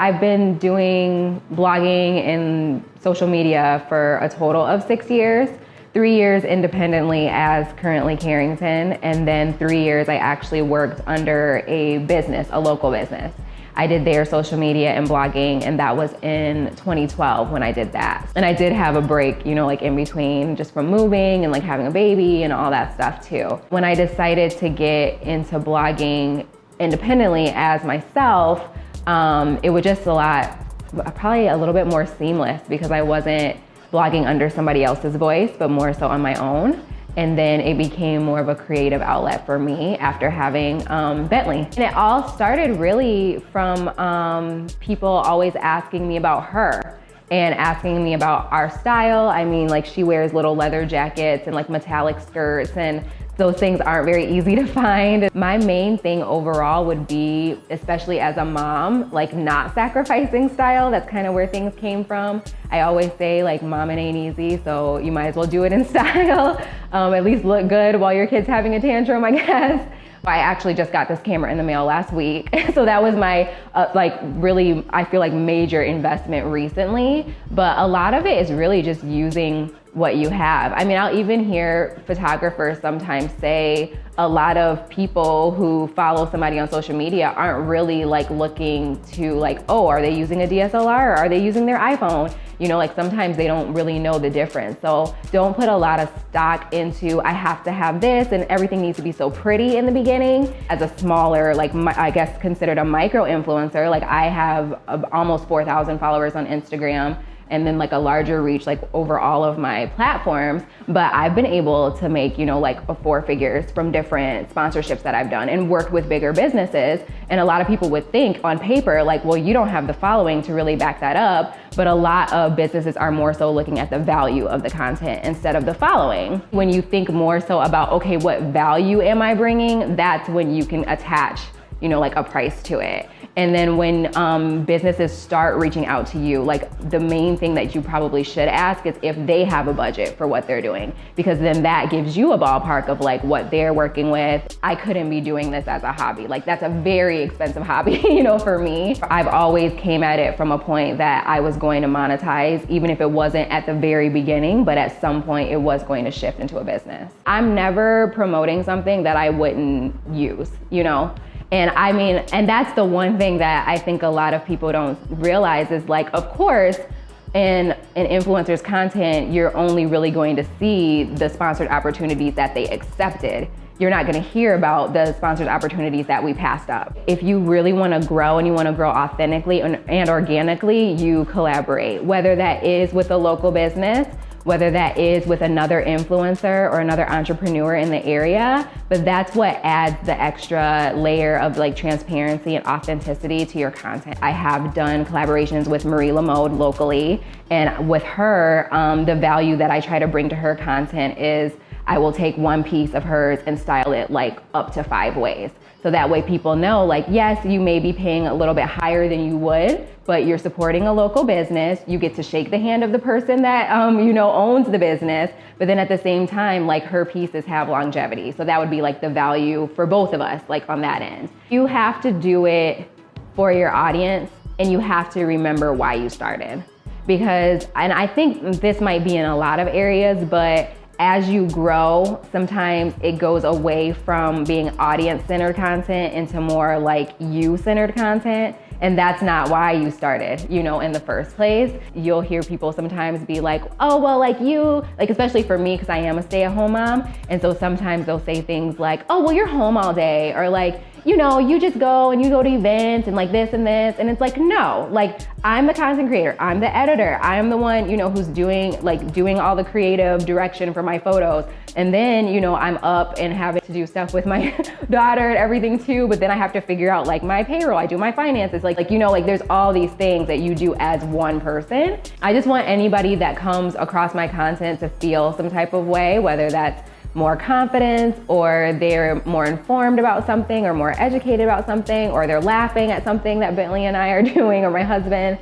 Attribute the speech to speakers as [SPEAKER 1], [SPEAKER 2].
[SPEAKER 1] I've been doing blogging and social media for a total of 6 years. 3 years independently as currently Kherington, and then 3 years I actually worked under a business, a local business. I did their social media and blogging, and that was in 2012 when I did that. And I did have a break, like in between, just from moving and like having a baby and all that stuff too. When I decided to get into blogging independently as myself, it was just probably a little bit more seamless because I wasn't blogging under somebody else's voice, but more so on my own. And then it became more of a creative outlet for me after having Bentley. And it all started really from people always asking me about her and asking me about our style. I mean, like she wears little leather jackets and like metallic skirts, and those things aren't very easy to find. My main thing overall would be, especially as a mom, like not sacrificing style. That's kind of where things came from. I always say like momming ain't easy, so you might as well do it in style. At least look good while your kid's having a tantrum, I guess. I actually just got this camera in the mail last week. So that was my really, I feel like major investment recently. But a lot of it is really just using what you have. I mean, I'll even hear photographers sometimes say a lot of people who follow somebody on social media aren't really like looking to like, oh, are they using a DSLR or are they using their iPhone? Like sometimes they don't really know the difference. So don't put a lot of stock into, I have to have this and everything needs to be so pretty in the beginning. As a smaller, like I guess considered a micro influencer, like I have almost 4,000 followers on Instagram, and then like a larger reach like over all of my platforms. But I've been able to make, like 4 figures from different sponsorships that I've done and worked with bigger businesses. And a lot of people would think on paper, like, well, you don't have the following to really back that up. But a lot of businesses are more so looking at the value of the content instead of the following. When you think more so about, okay, what value am I bringing? That's when you can attach, like a price to it. And then when businesses start reaching out to you, like the main thing that you probably should ask is if they have a budget for what they're doing, because then that gives you a ballpark of like what they're working with. I couldn't be doing this as a hobby. Like that's a very expensive hobby, for me. I've always came at it from a point that I was going to monetize, even if it wasn't at the very beginning, but at some point it was going to shift into a business. I'm never promoting something that I wouldn't use, And I mean, and that's the one thing that I think a lot of people don't realize is like, of course, in an influencer's content, you're only really going to see the sponsored opportunities that they accepted. You're not gonna hear about the sponsored opportunities that we passed up. If you really wanna grow and you wanna grow authentically and organically, you collaborate, whether that is with a local business, whether that is with another influencer or another entrepreneur in the area, but that's what adds the extra layer of like transparency and authenticity to your content. I have done collaborations with Marie Lamode locally, and with her, the value that I try to bring to her content is I will take one piece of hers and style it like up to 5 ways. So that way people know, like, yes, you may be paying a little bit higher than you would, but you're supporting a local business. You get to shake the hand of the person that, owns the business. But then at the same time, like her pieces have longevity. So that would be like the value for both of us, like on that end. You have to do it for your audience, and you have to remember why you started. Because, and I think this might be in a lot of areas, but as you grow, sometimes it goes away from being audience-centered content into more like you-centered content. And that's not why you started, in the first place. You'll hear people sometimes be like, oh, well, like you, like especially for me, because I am a stay-at-home mom. And so sometimes they'll say things like, oh, well, you're home all day. Or like, you just go and you go to events and like this and this. And it's like, no, like I'm the content creator. I'm the editor. I'm the one, who's doing all the creative direction for my photos. And then, I'm up and having to do stuff with my daughter and everything too. But then I have to figure out like my payroll. I do my finances. Like there's all these things that you do as one person. I just want anybody that comes across my content to feel some type of way, whether that's more confidence, or they're more informed about something, or more educated about something, or they're laughing at something that Bentley and I are doing, or my husband.